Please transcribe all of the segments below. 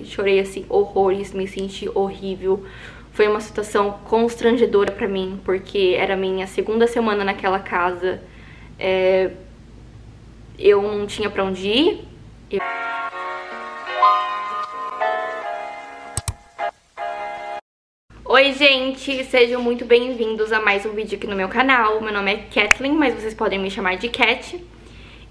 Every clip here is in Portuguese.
Chorei assim horrores, me senti horrível. Foi uma situação constrangedora pra mim, porque era a minha segunda semana naquela casa. Eu não tinha pra onde ir. Oi gente, sejam muito bem-vindos a mais um vídeo aqui no meu canal. Meu nome é Kathleen, mas vocês podem me chamar de Cat.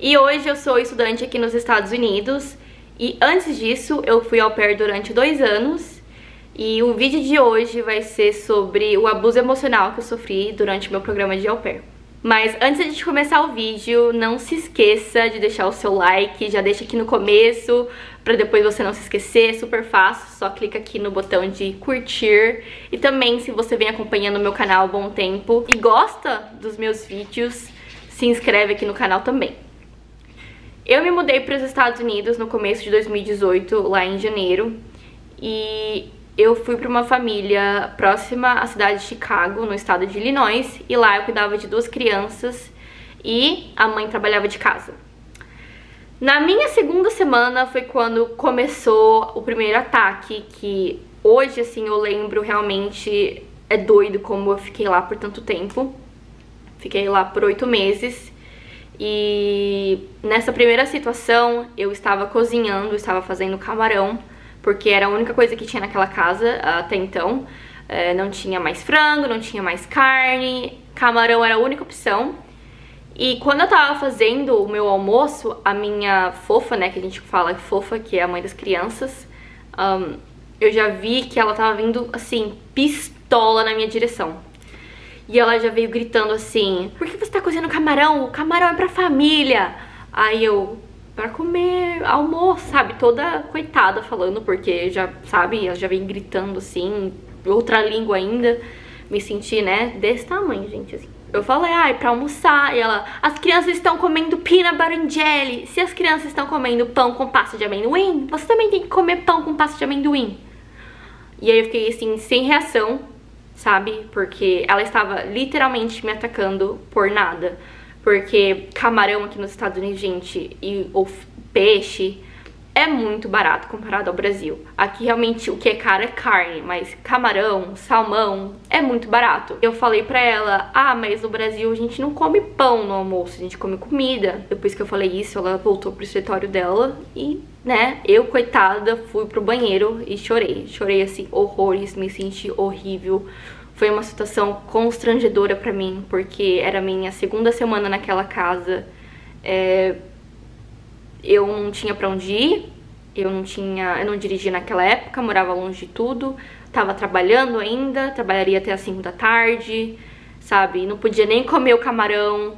E hoje eu sou estudante aqui nos Estados Unidos. E antes disso, eu fui au pair durante 2 anos. E o vídeo de hoje vai ser sobre o abuso emocional que eu sofri durante o meu programa de au pair. Mas antes de começar o vídeo, não se esqueça de deixar o seu like, já deixa aqui no começo, pra depois você não se esquecer, é super fácil, só clica aqui no botão de curtir. E também, se você vem acompanhando o meu canal há um bom tempo e gosta dos meus vídeos, se inscreve aqui no canal também. Eu me mudei para os Estados Unidos no começo de 2018, lá em janeiro, e eu fui para uma família próxima à cidade de Chicago, no estado de Illinois, e lá eu cuidava de 2 crianças e a mãe trabalhava de casa. Na minha segunda semana foi quando começou o primeiro ataque, que hoje, assim, eu lembro realmente, é doido como eu fiquei lá por tanto tempo. Fiquei lá por 8 meses. E nessa primeira situação eu estava cozinhando, estava fazendo camarão, porque era a única coisa que tinha naquela casa até então. Não tinha mais frango, não tinha mais carne, camarão era a única opção. E quando eu tava fazendo o meu almoço, a minha fofa, né, que a gente fala fofa, que é a mãe das crianças, eu já vi que ela tava vindo, assim, pistola na minha direção. E ela já veio gritando assim: por que você tá cozinhando camarão? O camarão é pra família. Aí eu, pra comer almoço, sabe? Toda coitada falando, porque já, sabe, ela já vem gritando assim, outra língua ainda. Me senti, né, desse tamanho, gente, assim. Eu falei, pra almoçar. E ela, as crianças estão comendo peanut butter and jelly. Se as crianças estão comendo pão com pasta de amendoim, você também tem que comer pão com pasta de amendoim. E aí eu fiquei assim, sem reação, sabe? Porque ela estava literalmente me atacando por nada. Porque camarão aqui nos Estados Unidos, gente, e o peixe é muito barato comparado ao Brasil. Aqui realmente o que é caro é carne, mas camarão, salmão é muito barato. Eu falei pra ela, mas no Brasil a gente não come pão no almoço, a gente come comida. Depois que eu falei isso, ela voltou pro escritório dela e, né, eu, coitada, fui pro banheiro e chorei. Chorei, assim, horrores, me senti horrível. Foi uma situação constrangedora pra mim, porque era a minha segunda semana naquela casa. Eu não tinha pra onde ir, eu não dirigia naquela época, morava longe de tudo, tava trabalhando ainda, trabalharia até as 5 da tarde, sabe? Não podia nem comer o camarão.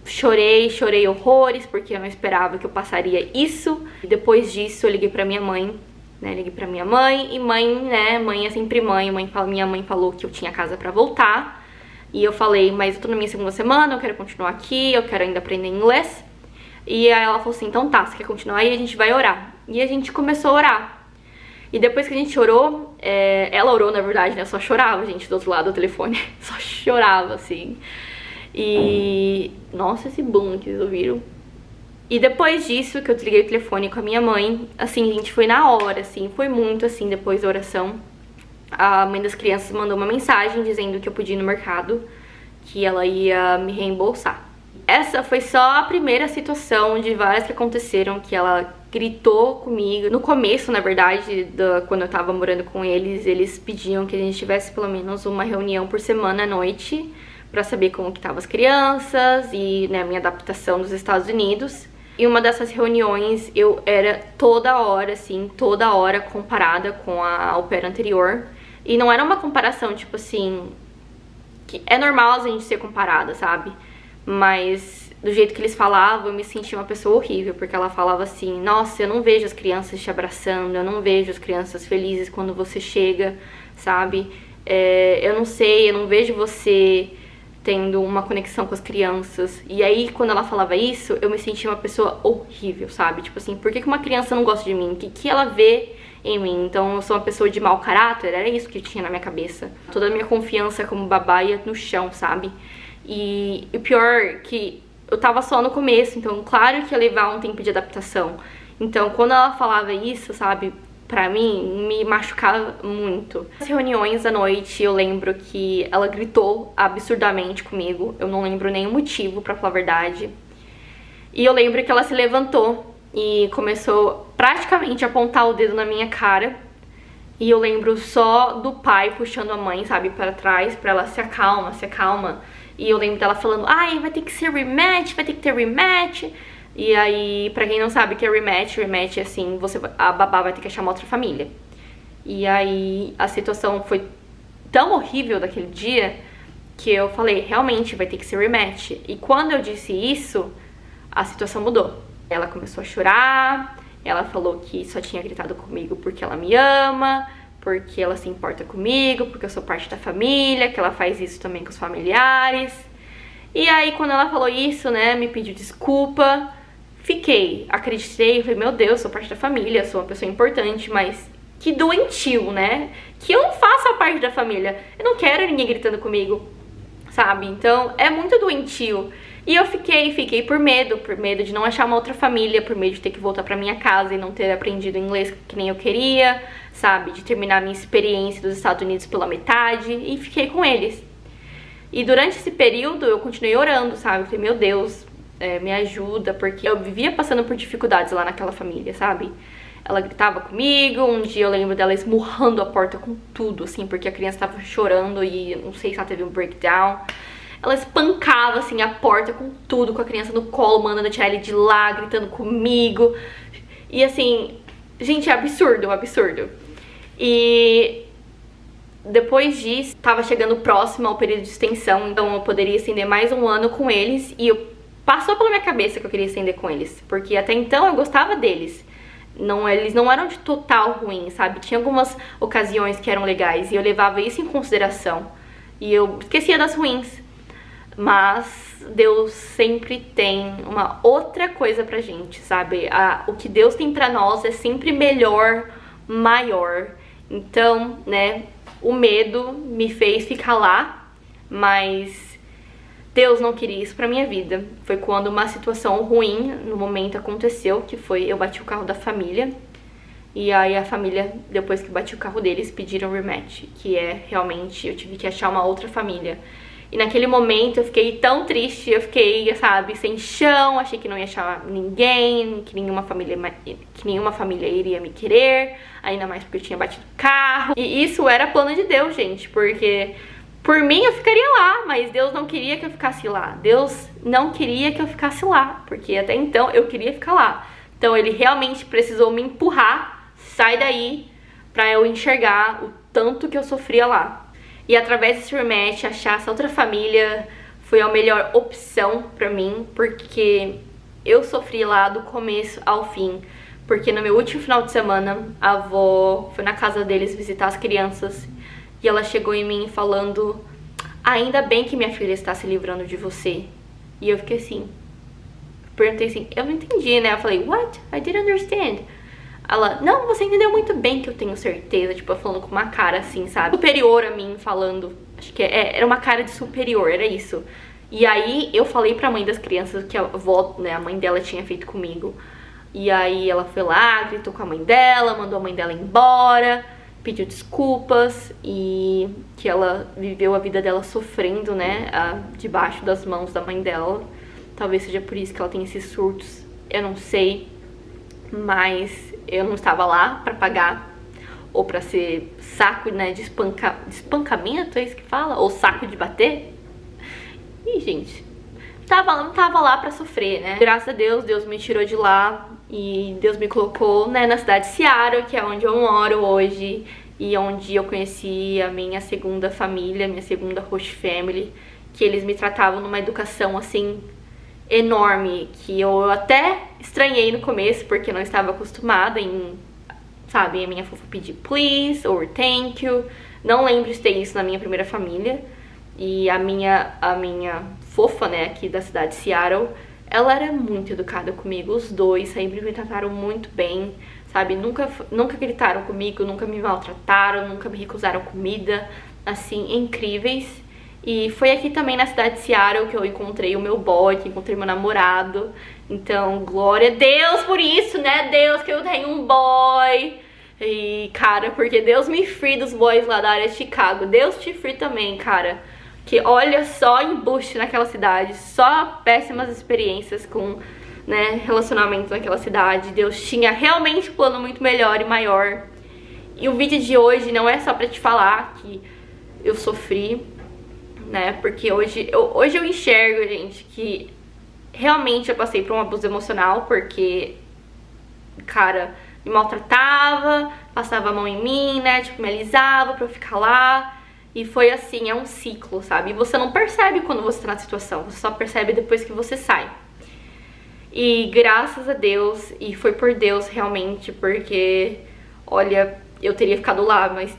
Chorei horrores, porque eu não esperava que eu passaria isso. E depois disso eu liguei pra minha mãe, né? Liguei pra minha mãe, e mãe, né? Mãe é sempre mãe. Minha mãe falou que eu tinha casa pra voltar. E eu falei, mas eu tô na minha segunda semana, eu quero continuar aqui, eu quero ainda aprender inglês. E aí ela falou assim, então tá, você quer continuar aí, a gente vai orar. E a gente começou a orar. E depois que a gente orou, ela orou na verdade, né? Eu só chorava, gente, do outro lado do telefone. Só chorava, assim. E... nossa, esse boom que vocês ouviram. E depois disso, que eu desliguei o telefone com a minha mãe, assim, a gente foi na hora, assim, foi muito assim, depois da oração. A mãe das crianças mandou uma mensagem dizendo que eu podia ir no mercado, que ela ia me reembolsar. Essa foi só a primeira situação de várias que aconteceram, que ela gritou comigo. No começo, na verdade, quando eu tava morando com eles, eles pediam que a gente tivesse pelo menos uma reunião por semana à noite, pra saber como que estavam as crianças e, né, a minha adaptação dos Estados Unidos. E uma dessas reuniões eu era toda hora, assim, toda hora comparada com a au pair anterior. E não era uma comparação, tipo assim, que é normal a gente ser comparada, sabe? Mas do jeito que eles falavam, eu me sentia uma pessoa horrível, porque ela falava assim, nossa, eu não vejo as crianças te abraçando, eu não vejo as crianças felizes quando você chega, sabe? Eu não sei, eu não vejo você tendo uma conexão com as crianças. E aí, quando ela falava isso, eu me sentia uma pessoa horrível, sabe? Tipo assim, por que uma criança não gosta de mim? O que ela vê em mim? Então eu sou uma pessoa de mau caráter? Era isso que tinha na minha cabeça. Toda a minha confiança como babá ia no chão, sabe? E o pior que eu tava só no começo, então claro que ia levar um tempo de adaptação. Então, quando ela falava isso, sabe, pra mim, me machucava muito. Nas reuniões à noite, eu lembro que ela gritou absurdamente comigo. Eu não lembro nenhum motivo, pra falar a verdade. E eu lembro que ela se levantou e começou praticamente a apontar o dedo na minha cara. E eu lembro só do pai puxando a mãe, sabe, pra trás, pra ela se acalma, se acalma. E eu lembro dela falando, ai, vai ter que ser rematch, vai ter que ter rematch. E aí, pra quem não sabe o que é rematch, rematch é assim, a babá vai ter que chamar outra família. E aí, a situação foi tão horrível daquele dia que eu falei, realmente vai ter que ser rematch. E quando eu disse isso, a situação mudou. Ela começou a chorar, ela falou que só tinha gritado comigo porque ela me ama, porque ela se importa comigo, porque eu sou parte da família, que ela faz isso também com os familiares. E aí, quando ela falou isso, né, me pediu desculpa. Acreditei, falei, meu Deus, sou parte da família, sou uma pessoa importante, mas que doentio, né? Que eu não faça parte da família. Eu não quero ninguém gritando comigo, sabe? Então, é muito doentio. E eu fiquei por medo de não achar uma outra família, por medo de ter que voltar pra minha casa e não ter aprendido inglês que nem eu queria, sabe? De terminar minha experiência dos Estados Unidos pela metade, e fiquei com eles. E durante esse período, eu continuei orando, sabe? Eu falei, meu Deus, me ajuda, porque eu vivia passando por dificuldades lá naquela família, sabe? Ela gritava comigo, um dia eu lembro dela esmurrando a porta com tudo, assim, porque a criança tava chorando e não sei se ela teve um breakdown. Ela espancava, assim, a porta com tudo, com a criança no colo, mandando tirar ele de lá, gritando comigo. E assim, gente, é absurdo, absurdo. E depois disso, tava chegando próximo ao período de extensão, então eu poderia estender mais um ano com eles, e passou pela minha cabeça que eu queria estender com eles, porque até então eu gostava deles. Eles não eram de total ruim, sabe? Tinha algumas ocasiões que eram legais e eu levava isso em consideração. E eu esquecia das ruins. Mas Deus sempre tem uma outra coisa pra gente, sabe? O que Deus tem pra nós é sempre melhor, maior. Então, né, o medo me fez ficar lá, mas Deus não queria isso pra minha vida. Foi quando uma situação ruim no momento aconteceu, que foi eu bati o carro da família. E aí a família, depois que bati o carro deles, pediram rematch, que é realmente, eu tive que achar uma outra família. E naquele momento eu fiquei tão triste, eu fiquei, sabe, sem chão, achei que não ia achar ninguém, que nenhuma família iria me querer, ainda mais porque eu tinha batido o carro. E isso era plano de Deus, gente, porque por mim eu ficaria lá, mas Deus não queria que eu ficasse lá. Deus não queria que eu ficasse lá, porque até então eu queria ficar lá. Então ele realmente precisou me empurrar, sai daí, pra eu enxergar o tanto que eu sofria lá. E através desse rematch, achar essa outra família foi a melhor opção pra mim, porque eu sofri lá do começo ao fim. Porque no meu último final de semana, a avó foi na casa deles visitar as crianças e ela chegou em mim falando, ainda bem que minha filha está se livrando de você. E eu fiquei assim, perguntei assim, eu não entendi, né? Eu falei, what? I didn't understand. Ela, não, você entendeu muito bem, que eu tenho certeza. Tipo, eu falando com uma cara assim, sabe? Superior a mim, falando. Acho que era uma cara de superior, era isso. E aí eu falei pra mãe das crianças que a avó, né, a mãe dela tinha feito comigo. E aí ela foi lá, gritou com a mãe dela, mandou a mãe dela embora, pediu desculpas e que ela viveu a vida dela sofrendo, né, debaixo das mãos da mãe dela. Talvez seja por isso que ela tem esses surtos, eu não sei. Mas eu não estava lá pra pagar, ou pra ser saco, né, de espancamento, é isso que fala? Ou saco de bater. E, gente, não tava lá pra sofrer, né? Graças a Deus, Deus me tirou de lá e Deus me colocou, né, na cidade de Seattle, que é onde eu moro hoje, e onde eu conheci a minha segunda família, minha segunda host family, que eles me tratavam numa educação, assim, enorme, que eu até estranhei no começo, porque não estava acostumada em, sabe, a minha fofa pedir please or thank you. Não lembro de ter isso na minha primeira família. E a minha fofa, né, aqui da cidade de Seattle, ela era muito educada comigo. Os dois sempre me trataram muito bem, sabe, nunca gritaram comigo, nunca me maltrataram, nunca me recusaram comida, assim, incríveis. E foi aqui também na cidade de Seattle que eu encontrei o meu boy, que encontrei meu namorado. Então, glória a Deus por isso, né? Deus, que eu tenho um boy. E, cara, porque Deus me free dos boys lá da área de Chicago. Deus te free também, cara. Que olha só embuste naquela cidade. Só péssimas experiências com, né, relacionamentos naquela cidade. Deus tinha realmente um plano muito melhor e maior. E o vídeo de hoje não é só pra te falar que eu sofri, né? Porque hoje eu enxergo, gente, que realmente eu passei por um abuso emocional, porque, cara, me maltratava, passava a mão em mim, né? Tipo, me alisava pra eu ficar lá. E foi assim, é um ciclo, sabe? E você não percebe quando você tá na situação, você só percebe depois que você sai. E graças a Deus, e foi por Deus realmente, porque, olha, eu teria ficado lá, mas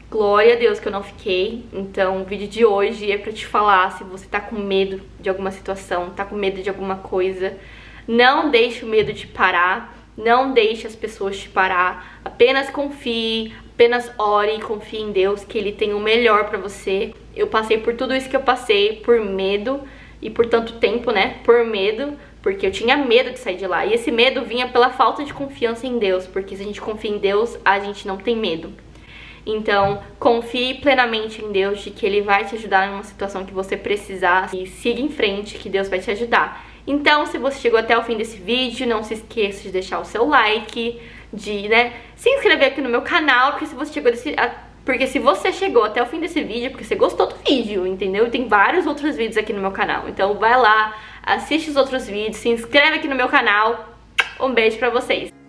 glória a Deus que eu não fiquei. Então o vídeo de hoje é pra te falar, se você tá com medo de alguma situação, tá com medo de alguma coisa, não deixe o medo te parar, não deixe as pessoas te parar, apenas confie, apenas ore e confie em Deus, que Ele tem o melhor pra você. Eu passei por tudo isso que eu passei, por medo, e por tanto tempo, né, por medo, porque eu tinha medo de sair de lá, e esse medo vinha pela falta de confiança em Deus, porque se a gente confia em Deus, a gente não tem medo. Então, confie plenamente em Deus, de que Ele vai te ajudar em uma situação que você precisar, e siga em frente, que Deus vai te ajudar. Então, se você chegou até o fim desse vídeo, não se esqueça de deixar o seu like, de, né, se inscrever aqui no meu canal, porque se você chegou até o fim desse vídeo, porque você gostou do vídeo, entendeu? E tem vários outros vídeos aqui no meu canal. Então vai lá, assiste os outros vídeos, se inscreve aqui no meu canal. Um beijo pra vocês!